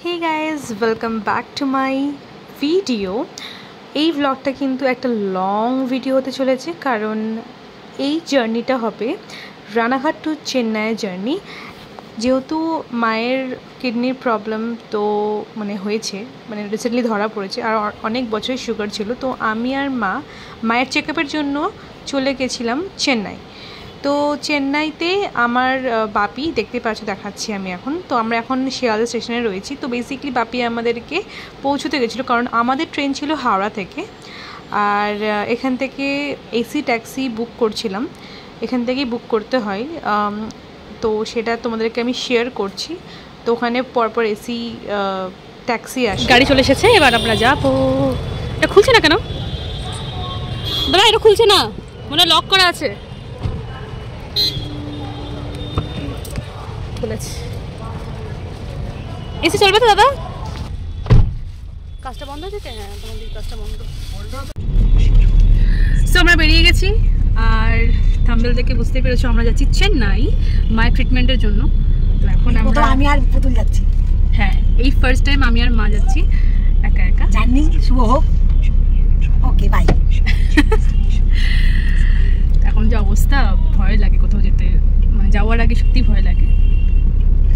Hey guys, welcome back to my video. এই ব্লগটা কিন্তু একটা লং ভিডিও হতে চলেছে কারণ এই জার্নিটা হবে রানাঘাট টু চেন্নাইয়ের জার্নি। যেহেতু মায়ের কিডনির প্রবলেম তো হয়েছে, রিসেন্টলি ধরা পড়েছে আর অনেক বছর সুগার ছিল, তো আমি আর মায়ের চেকআপের জন্য চলে গেছিলাম চেন্নাই। তো চেন্নাইতে আমার বাপি দেখতে পাচ্ছ, দেখাচ্ছি আমি এখন। তো আমরা এখন শিয়ালদা স্টেশনে রয়েছি। তো বেসিক্যালি বাপি আমাদেরকে পৌঁছতে গেছিলো কারণ আমাদের ট্রেন ছিল হাওড়া থেকে, আর এখান থেকে এসি ট্যাক্সি বুক করছিলাম, এখান থেকেই বুক করতে হয়। তো সেটা তোমাদেরকে আমি শেয়ার করছি। তো ওখানে পরপর এসি ট্যাক্সি আসে, গাড়ি চলে এসেছে, এবার আমরা যাবো। এটা খুলছে না কেন দাদা? এটা খুলছে না, মনে লক করা আছে। খুলেছে, এসি চলবে তো দাদা? কাজটা বন্ধ হচ্ছে? হ্যাঁ, তোমাদের কাজটা বন্ধ। সো আমরা বেরিয়ে গেছি, আর থাম্বনেল থেকে বুঝতে পেরেছো আমরা যাচ্ছি চেন্নাই মায়ের ট্রিটমেন্টের জন্য। তো এখন আমি আর পুতুল যাচ্ছি। হ্যাঁ, এই ফার্স্ট টাইম আমি আর মা যাচ্ছি একা একা। জার্নি শুভ হোক। ওকে, বাই। এখন যে অবস্থা, ভয় লাগে কোথাও যেতে, যাওয়ার আগে সত্যি ভয় লাগে।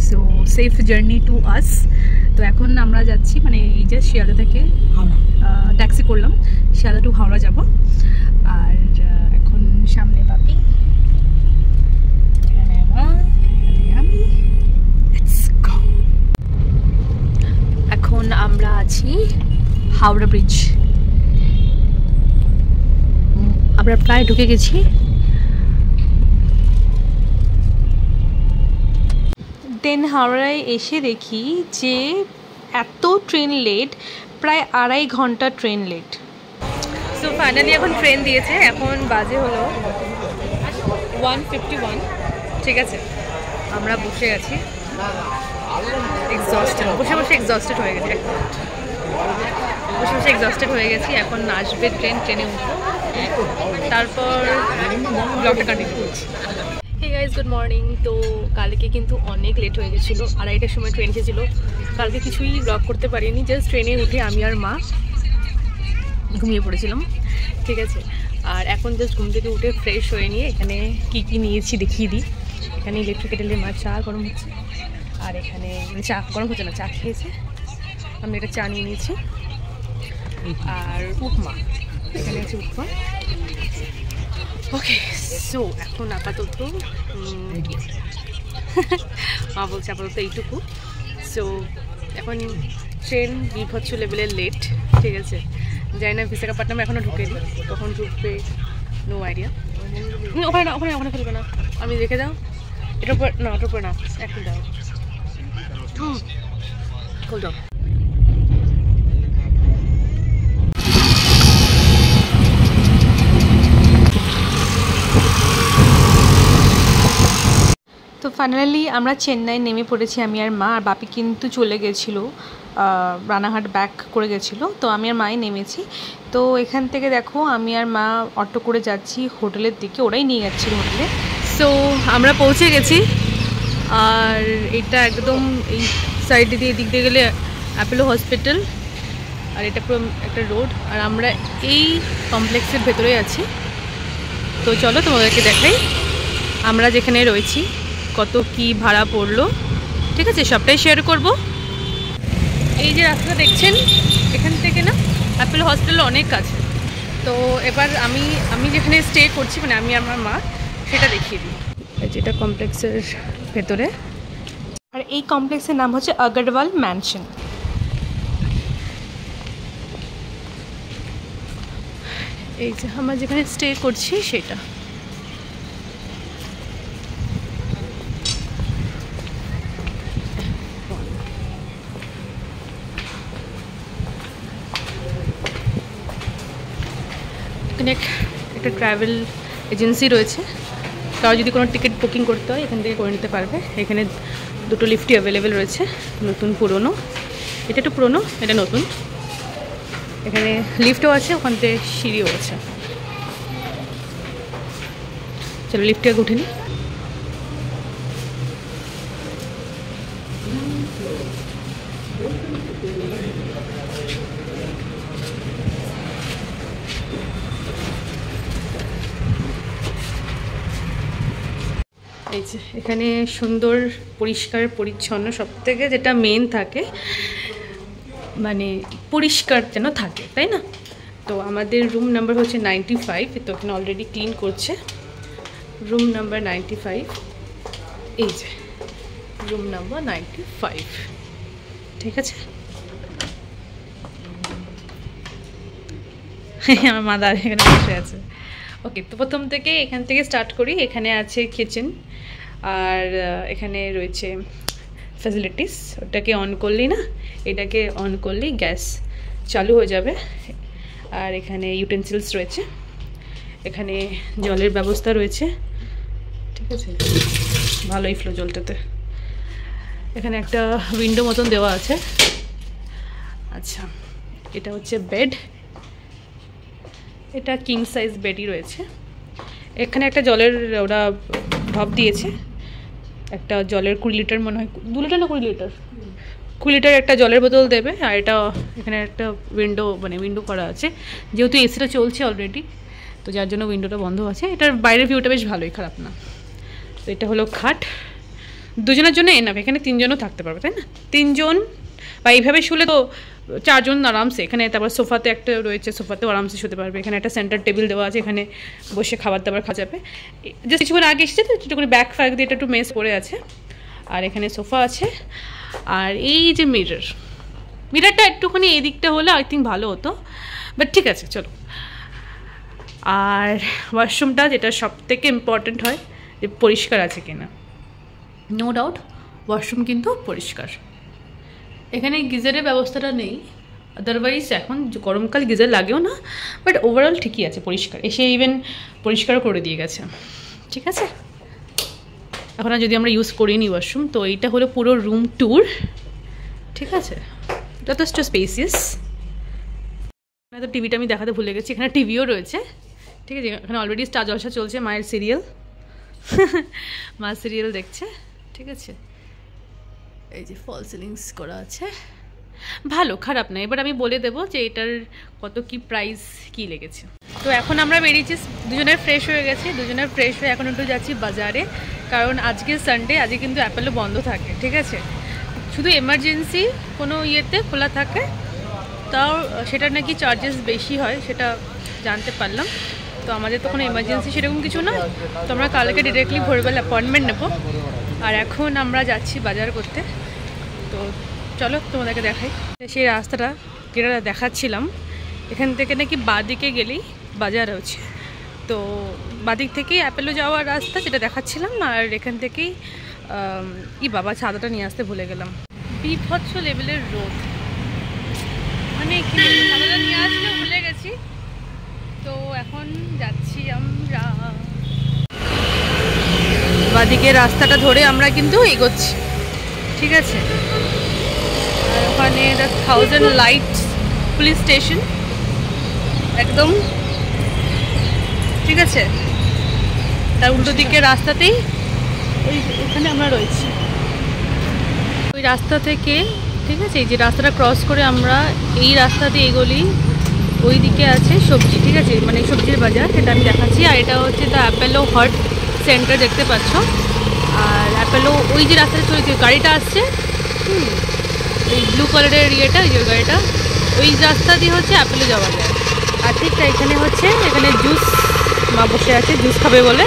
So safe journey to us. তো এখন আমরা যাচ্ছি এই যে শিয়ালদা থেকে ট্যাক্সি করলাম, শিয়ালদা টু হাওড়া যাব। আর এখন সামনে বাপি, এখানে আমি। এখন আমরা আছি হাওড়া ব্রিজ, আমরা প্রায় ঢুকে গেছি। দেন হাওড়ায় এসে দেখি যে এত ট্রেন লেট, প্রায় 2.5 ঘন্টা ট্রেন লেট। সো ফাইনালি এখন ট্রেন দিয়েছে, এখন বাজে হলো 1:51। ঠিক আছে, আমরা বসে আছি, এক্সস্টেড, বসে বসে এক্সস্টেড হয়ে গেছি, বসে বসে এক্সস্টেড হয়ে গেছি। এখন আসবে ট্রেন, ট্রেনে উঠবো, তারপর ব্লগটা কন্টিনিউ করছি। Hey guys, good morning. তো কালকে কিন্তু অনেক লেট হয়ে গেছিলো, 2:30টার সময় ট্রেন এসেছিলো। কালকে কিছুই ব্লগ করতে পারিনি, জাস্ট ট্রেনে উঠে আমি আর মা ঘুমিয়ে পড়েছিলাম। ঠিক আছে, আর এখন জাস্ট ঘুম থেকে উঠে ফ্রেশ হয়ে নিয়ে এখানে কি কি নিয়েছি দেখিয়ে দিই। এখানে ইলেকট্রিক কেটেলে মা চা গরম হচ্ছে, আর এখানে চা গরম হচ্ছে না, চা খেয়েছে। আমি একটা চা নিয়ে নিয়েছি, আর উপমা, এখানে আছে উপমা। ওকে, সো এখন আপাতত মা বলছে আপাতত এইটুকু। সো এখন ট্রেন বিভৎস লেভেলের লেট। ঠিক আছে, যাই না বিশাখাপট্টনম এখনও ঢুকেনি, কখন ঢুকবে নো আইডিয়া। ওখানে না, ওখানে ওখানে ফেলবে না, আমি দেখে দাও। এটার উপর না, ওটার উপর না, এখন দাও, খোল দাও। তো ফাইনালি আমরা চেন্নাই নেমে পড়েছি আমি আর মা, আর বাপি কিন্তু চলে গেছিলো রানাঘাট ব্যাক করে গেছিলো। তো আমি আর মাই নেমেছি। তো এখান থেকে দেখো আমি আর মা অটো করে যাচ্ছি হোটেলের দিকে, ওরাই নিয়ে যাচ্ছিল হোটেলে। সো আমরা পৌঁছে গেছি, আর এটা একদম এই সাইডে দিয়ে দিক দিয়ে গেলে অ্যাপোলো হসপিটাল, আর এটা পুরো একটা রোড, আর আমরা এই কমপ্লেক্সের ভেতরেই আছি। তো চলো তোমাদেরকে দেখাই আমরা যেখানে রয়েছি, কত কি ভাড়া পড়লো। ঠিক আছে, সবটাই শেয়ার করব। এই যে রাস্তা দেখছেন, এখান থেকে না অ্যাপোলো হসপিটাল অনেক কাছে। তো এবার আমি যেখানে স্টে করছি, আমি আমার মা, সেটা দেখিয়ে দিই। যেটা কমপ্লেক্সের ভেতরে, আর এই কমপ্লেক্সের নাম হচ্ছে আগরওয়াল ম্যানশন। এই যে আমরা যেখানে স্টে করছি সেটা। এখানে একটা ট্রাভেল এজেন্সি রয়েছে, কারো যদি কোনো টিকিট বুকিং করতে হয় এখান থেকে করে নিতে পারবে। এখানে দুটো লিফটই অ্যাভেলেবেল রয়েছে, নতুন পুরনো। এটা একটু পুরনো, এটা নতুন। এখানে লিফটও আছে, ওখান থেকে সিঁড়িও আছে। চলো লিফটে উঠে নিই। এই যে এখানে সুন্দর পরিষ্কার পরিচ্ছন্ন, সব থেকে যেটা মেন থাকে মানে পরিষ্কার যেন থাকে, তাই না? তো আমাদের রুম নাম্বার হচ্ছে 95, তো এখানে অলরেডি ক্লিন করছে। রুম নাম্বার 95, এই যে রুম নাম্বার 95, ঠিক আছে। আমার মা দাঁড়িয়ে এখানে বসে আছে। ওকে, তো প্রথম থেকে এখান থেকে স্টার্ট করি। এখানে আছে কিচেন, আর এখানে রয়েছে ফ্যাসিলিটিস। ওটাকে অন করলেই না, এটাকে অন করলেই গ্যাস চালু হয়ে যাবে। আর এখানে ইউটেন্সিলস রয়েছে, এখানে জলের ব্যবস্থা রয়েছে, ঠিক আছে, ভালোই ফ্লো জলটাতে। এখানে একটা উইন্ডো মতন দেওয়া আছে। আচ্ছা, এটা হচ্ছে বেড, এটা কিং সাইজ বেডই রয়েছে। এখানে একটা জলের ওরা ভাব দিয়েছে, একটা জলের 20 লিটার মনে হয়, 2 লিটার না 20 লিটার, 20 লিটার একটা জলের বোতল দেবে। আর এটা এখানে একটা উইন্ডো, মানে উইন্ডো করা আছে, যেহেতু এসিটা চলছে অলরেডি, তো যার জন্য উইন্ডোটা বন্ধ আছে। এটার বাইরের ভিউটা বেশ ভালোই, খারাপ না। তো এটা হলো খাট, দুজনের জন্য এনাফ। এখানে 3 জনও থাকতে পারবে, তাই না? 3 জন, বা এইভাবে শুলে তো 4 জন আরামসে। এখানে তারপর সোফাতে একটা রয়েছে, সোফাতেও আরামসে শুতে পারবে। এখানে একটা সেন্টার টেবিল দেওয়া আছে, এখানে বসে খাবার দাবার খাওয়া যাবে। জাস্ট কিছুক্ষণ আগে এসেছে তো একটুখানি ব্যাক ফ্যাক দিয়ে এটা একটু মেস পড়ে আছে। আর এখানে সোফা আছে, আর এই যে মিররটা একটুখানি এই দিকটা হলে আই থিঙ্ক ভালো হতো, বাট ঠিক আছে, চলো। আর ওয়াশরুমটা, যেটা সব থেকে ইম্পর্টেন্ট হয়, যে পরিষ্কার আছে কিনা। নো ডাউট ওয়াশরুম কিন্তু পরিষ্কার। এখানে গিজারের ব্যবস্থাটা নেই, আদারওয়াইজ এখন গরমকাল গিজার লাগেও না, বাট ওভারঅল ঠিকই আছে, পরিষ্কার। এসে ইভেন পরিষ্কারও করে দিয়ে গেছে, ঠিক আছে। এখন আর যদি আমরা ইউজ করিনি ওয়াশরুম, তো এইটা হলো পুরো রুম ট্যুর, ঠিক আছে। যথেষ্ট স্পেসিয়াস। তো টিভিটা আমি দেখাতে ভুলে গেছি, এখানে টিভিও রয়েছে, ঠিক আছে। এখানে অলরেডি স্টার জলসা চলছে, মায়ের সিরিয়াল, মা সিরিয়াল দেখছে, ঠিক আছে। এই যে ফল সিলিংস করা আছে, ভালো, খারাপ না। এবার আমি বলে দেবো যে এটার কত কি প্রাইস কি লেগেছে। তো এখন আমরা বেরিয়েছি, দুজনের ফ্রেশ হয়ে গেছি, দুজনের ফ্রেশ হয়ে এখন একটু যাচ্ছি বাজারে, কারণ আজকে সানডে, আজকে কিন্তু অ্যাপেলও বন্ধ থাকে, ঠিক আছে। শুধু এমার্জেন্সি কোনো ইয়েতে খোলা থাকে, তাও সেটা নাকি চার্জেস বেশি হয়, সেটা জানতে পারলাম। তো আমাদের তো কোনো এমার্জেন্সি সেরকম কিছু না, তো আমরা কালকে ডিরেক্টলি ভোরবেলা অ্যাপয়েন্টমেন্ট নেবো। আর এখন আমরা যাচ্ছি বাজার করতে, তো চলো তোমাদেরকে দেখাই। সেই রাস্তাটা যেটা দেখাচ্ছিলাম, এখান থেকে নাকি বাঁদিকে গেলেই বাজার হচ্ছে, তো বাঁদিক থেকেই অ্যাপেলো যাওয়ার রাস্তা যেটা দেখাচ্ছিলাম। আর এখান থেকেই বাবা ছাতাটা নিয়ে আসতে ভুলে গেলাম, বিভৎস লেভেলের রোদ, মানে কি ছাতাটা নিয়ে আসলেও ভুলে গেছি। তো এখন যাচ্ছি আমরা বাঁদিকে রাস্তাটা ধরে, আমরা কিন্তু এগোচ্ছি, ঠিক আছে। আর ওখানে দ্য 1000 লাইট পুলিশ স্টেশন একদম, ঠিক আছে। তার উল্টো দিকে রাস্তাতেই ওখানে আমরা রয়েছি, ওই রাস্তা থেকে, ঠিক আছে। এই যে রাস্তাটা ক্রস করে আমরা এই রাস্তা দিয়ে এগোলি, ওই দিকে আছে সবজি, ঠিক আছে, মানে সবজির বাজার, সেটা আমি দেখাচ্ছি। আর এটা হচ্ছে দ্য অ্যাপেলো হার্ট সেন্টার, দেখতে পাচ্ছ। আর অ্যাপেলো ওই যে রাস্তাটা চলেছে, গাড়িটা আসছে, এই ব্লু কালারের ইয়েটা, ওই যে গাড়িটা, ওই রাস্তা দিয়ে হচ্ছে অ্যাপেলো যাওয়া যায়। আর ঠিক এখানে হচ্ছে, এখানে জুস, মা বসে আছে জুস খাবে বলে।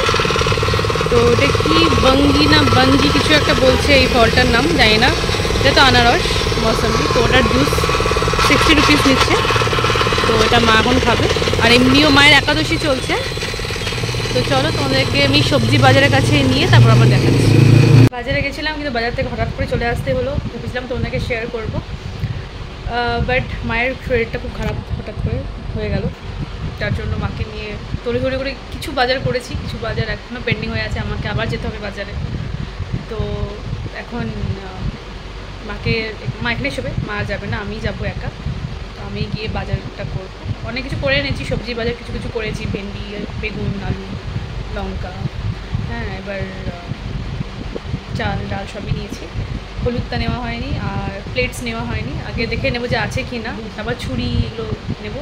তো এটা কি বঙ্গি না বঙ্গি কিছু একটা বলছে, এই ফলটার নাম জানি না। এটা তো আনারস মৌসম্বি, তো ওটার জুস 60 রুপিস নিচ্ছে, তো এটা মা এখন খাবে। আর এমনিও মায়ের একাদশী চলছে। তো চলো তোমাদেরকে আমি সবজি বাজারের কাছে নিয়ে তারপর আবার দেখাচ্ছি। বাজারে গেছিলাম, কিন্তু বাজার থেকে হঠাৎ করে চলে আসতে হলো, ভেবেছিলাম তোমাদেরকে শেয়ার করবো, বাট মায়ের শরীরটা খুব খারাপ হঠাৎ করে হয়ে গেল, তার জন্য মাকে নিয়ে তড়িঘড়ি করে কিছু বাজার করেছি, কিছু বাজার এখনও পেন্ডিং হয়ে আছে, আমাকে আবার যেতে হবে বাজারে। তো এখন মাকে, মা এখানে শোবে, মা যাবে না, আমি যাবো একা। তো আমি গিয়ে বাজারটা করবো, অনেক কিছু করে এনেছি, সবজি বাজার কিছু কিছু করেছি, ভেন্ডি, বেগুন, আলু, লঙ্কা, হ্যাঁ। এবার চাল ডাল সবই নিয়েছি, হলুদটা নেওয়া হয়নি, আর প্লেটস নেওয়া হয়নি, আগে দেখে নেবো যে আছে কি না, তারপর ছুরি এগুলো নেবো।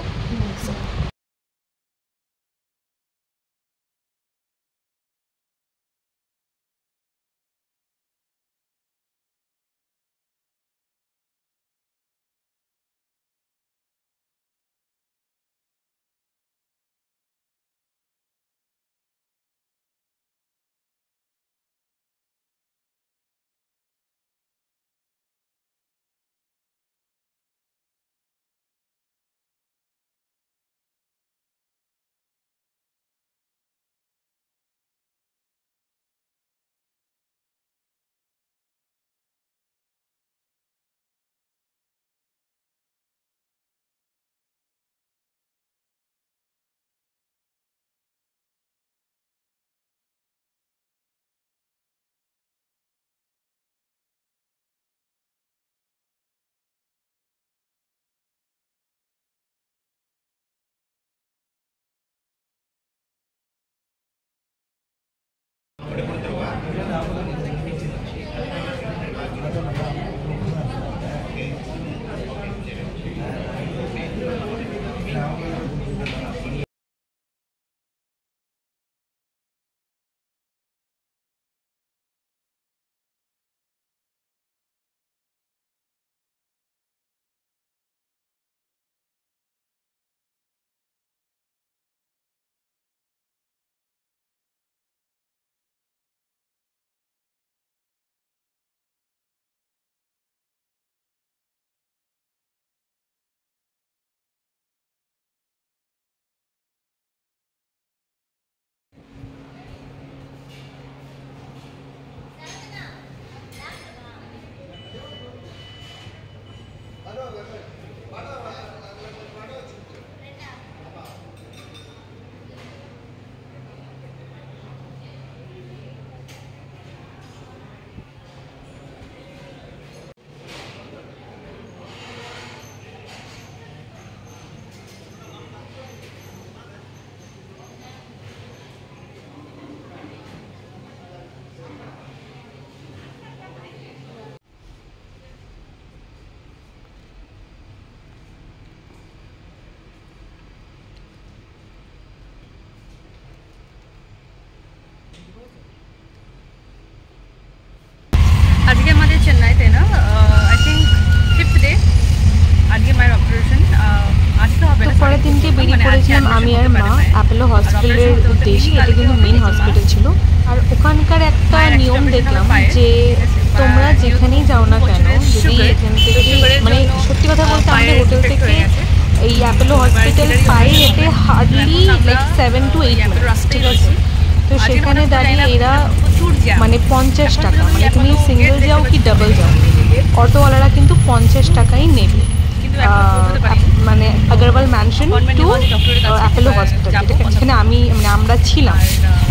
আজকে আমাদের চেন্নাইতে না আই থিঙ্ক 5th ডে আজকে মায়ের অপারেশন। আজকে হবে তো পরের দিনকে বেরিয়ে পড়েছিলাম আমি আর মা অ্যাপোলো হসপিটালের উদ্দেশ্যে। এটা কিন্তু মেন হসপিটাল ছিল। আর ওখানকার একটা নিয়ম দেখলাম যে তোমরা যেখানেই যাও না কেন, যদি এখান থেকে মানে সত্যি কথা বলতে আমাদের হোটেল থেকে এই অ্যাপোলো হসপিটাল পায়ে হেঁটে হার্ডলি লাইক 7 to 8 মিনিটস, ঠিক আছে? তো সেখানে দাঁড়িয়ে এরা মানে 50 টাকা, মানে তুমি সিঙ্গেল যাও কি ডাবল যাও, অটোওয়ালারা কিন্তু 50 টাকাই নেবে। মানে Agarwal mansion to Apollo hospital, যেখানে আমি মানে আমরা ছিলাম,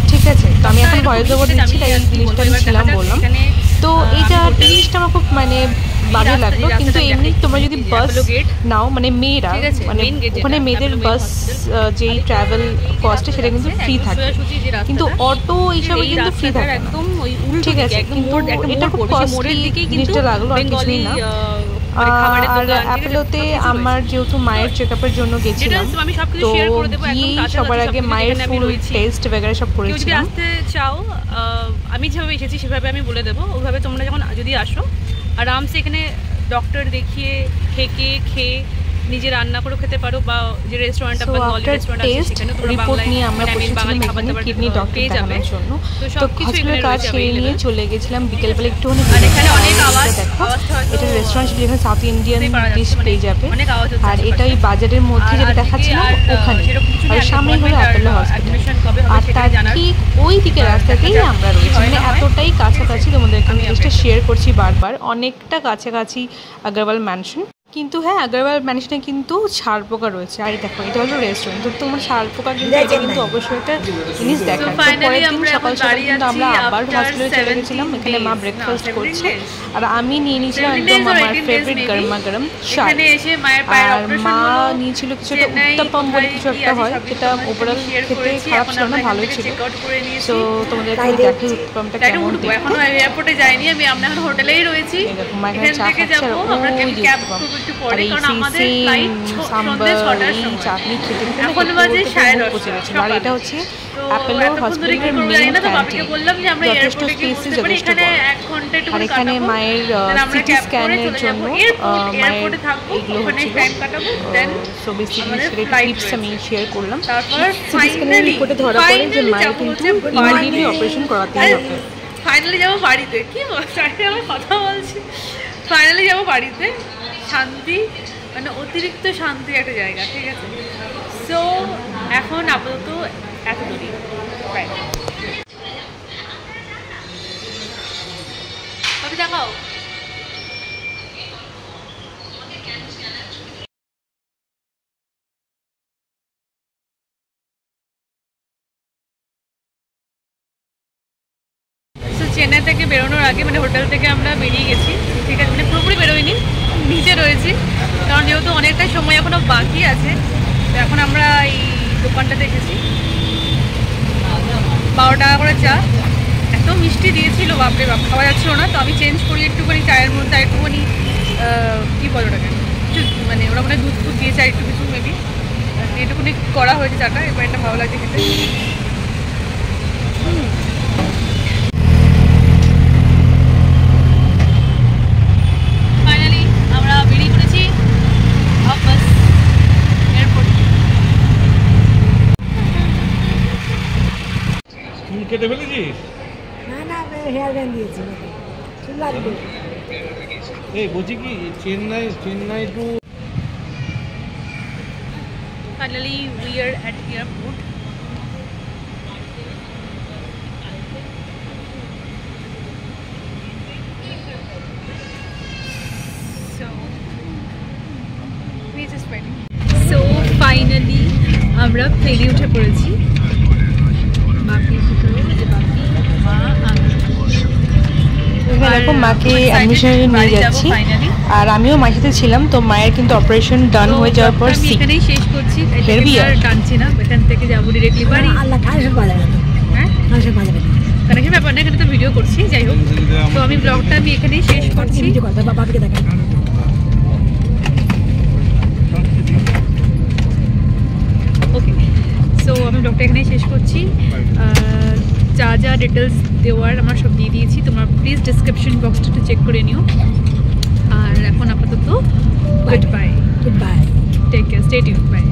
ঠিক আছে? তো আমি এখন ভয়েস ওভার দিচ্ছি, তাই এই জিনিসটা আমি ছিলাম বললাম। তো এইটা জিনিসটা আমার খুব মানে বাজে লাগলো। কিন্তু এমনি তোমরা যদি বাস নাও, মানে মেয়েরা, মানে ওখানে মেয়েদের বাস যেই ট্রাভেল কস্টে সেটা কিন্তু ফ্রি থাকে, কিন্তু অটো এইসবে কিন্তু ফ্রি থাকে না, ঠিক আছে? কিন্তু এটা খুব কস্টলি জিনিসটা লাগলো, আর কিছুই না। আর অ্যাপোলোতে আমার যেহেতু মায়ের চেক আপের জন্য গেছিলাম, তো গিয়েই সবার আগে মায়ের ফুল টেস্ট वगैरह সব করেছিলাম। আসতে চাও, আমি যেভাবে এসেছি সেভাবে আমি বলে দেবো। ওইভাবে তোমরা যখন যদি আসো আরামসে এখানে ডক্টর দেখিয়ে থেকে খেয়ে নিজে রান্না করে খেতে পারো, বা যে রেস্টুরেন্ট বা নলি রেস্টুরেন্ট আছে সেখানে তোমরা রিপোর্ট নিয়ে আমরা বসেছিলাম এখানে কিডনি ডক্টর দেখানোর জন্য। তো হসপিটালের কাজ সেরে নিয়ে চলে গেছিলাম বিকেলবেলা একটুখানি। আর এখানে অনেক আওয়াজ, দেখো এটা রেস্টুরেন্ট ছিল যেখানে সাউথ ইন্ডিয়ান ডিশ পেয়ে যাবে। আর এটা ওই বাজারের মধ্যে যেটা দেখাচ্ছিল ওখানে, আর সামনে হলো অ্যাপোলো হসপিটাল। আর তার ঠিক ওই দিকে রাস্তাতেই আমরা রয়েছি, মানে এতটাই কাছাকাছি। তোমাদেরকে আমি জিনিসটা শেয়ার করছি বারবার, অনেকটা কাছাকাছি আগরওয়াল ম্যানশন। কিন্তু হ্যাঁ, আগরওয়াল ম্যানশনে কিন্তু ছাড় পোকা রয়েছে। আর দেখো এটা হলো রেস্টুরেন্ট, তো তোমার ছাড় পোকা কিন্তু এটা কিন্তু অবশ্যই একটা জিনিস দেখার। তো পরের দিন সকাল সকাল কিন্তু আমরা আবার হসপিটালে চলে গেছিলাম। এখানে মা ব্রেকফাস্ট করছে, আর আমি নিয়ে নিয়েছিলাম একদম আমার ফেভারিট গরমা গরম চাই। আর মা নিয়েছিল কিছু একটা উত্তাপাম বলে কিছু একটা হয়, যেটা ওভারঅল খেতে খারাপ ছিল না, ভালোই ছিল। তো তোমাদেরকে দেখি উত্তাপামটা কেমন। এখনো এয়ারপোর্টে যাইনি আমি, আমরা এখন হোটেলেই রয়েছি। এখান থেকে যাবো আমরা ক্যাব করব একটু পরে, কারণ আমাদের ফ্লাইট সন্ধ্যে 6টার সময়, চাটনি খেতে এখন বাজে 10:30। আর এটা হচ্ছে অ্যাপোলো হসপিটালের মেইন ক্যান্টিন, যথেষ্ট স্পেসি, যথেষ্ট বড়। আর এখানে মায়ের সিটি স্ক্যানের জন্য মায়ের এগুলো হচ্ছিল। সো বেসিক্যালি সেটা টিপস আমি শেয়ার করলাম। সিটি স্ক্যানের রিপোর্টে ধরা পড়ে যে মায়ের কিন্তু ইমিডিয়েটলি অপারেশন করাতেই হবে। ফাইনালি যাবো বাড়িতে, কি বলছি আমার কথা বলছি, ফাইনালি যাবো বাড়িতে। শান্তি, মানে অতিরিক্ত শান্তি একটা জায়গা, ঠিক আছে? সো এখন আপাতত এত দূরই তবে দেখাও। চেন্নাই থেকে বেরোনোর আগে, মানে হোটেল থেকে আমরা বেরিয়ে গেছি, ঠিক আছে? মানে পুরোপুরি বেরোয়নি, নিচে রয়েছি, কারণ যেহেতু অনেকটা সময় এখনও বাকি আছে। তো এখন আমরা এই দোকানটাতে এসেছি। 12 টাকা করে চা, এত মিষ্টি দিয়েছিল বাপরে বাপ, খাওয়া যাচ্ছিল না। তো আমি চেঞ্জ করি একটুখানি চায়ের মধ্যে, একটুখানি কী বলো ওটাকে, মানে ওরা মানে দুধ ফুট দিয়েছে একটু কিছু মেবি, এটুকুনি করা হয়েছে চাটা। এবার এটা ভালো লাগছে খেতে। ফাইনালি আমরা বেরিয়ে পড়েছি বাস এয়ারপোর্ট। চুল কেটে ফেলেছিস? না না, হেয়ার ব্যান্ড দিয়েছি, চুল লাগবে। এই বলছি কি, Chennai to finally we are at airport. So finally আমরা প্লেনে উঠে পড়েছি। বাপির ভিতরে বাপি, মা, আমি। এখানে দেখো মাকে অ্যাডমিশনে নিয়ে যাচ্ছি, আর আমিও মায়ের সাথে ছিলাম। তো মায়ের কিন্তু অপারেশন ডান হয়ে যাওয়ার পর আমি এখানেই শেষ করছি, হেরবি আর টানছি না, এখান থেকে যাবো ডিরেক্টলি বাড়ি। আল্লাহ কানেকশন পাওয়া যাবে না, হ্যাঁ কানেকশন পাওয়া যাবে না। কানেকশন ব্যাপার না, এখানে তো ভিডিও করছি। যাই হোক, তো আমি ব্লগটা আমি এখানেই শেষ করছি। ভিডিও করবে, বাবাকে দেখা। ওকে, সো আমি ব্লগটা এখানেই শেষ করছি। যা যা ডিটেলস দেওয়ার আমার সব দিয়ে দিয়েছি, তোমরা প্লিজ ডিসক্রিপশন বক্সটা একটু চেক করে নিও। আর এখন আপাতত goodbye, goodbye, take care, stay tuned, by.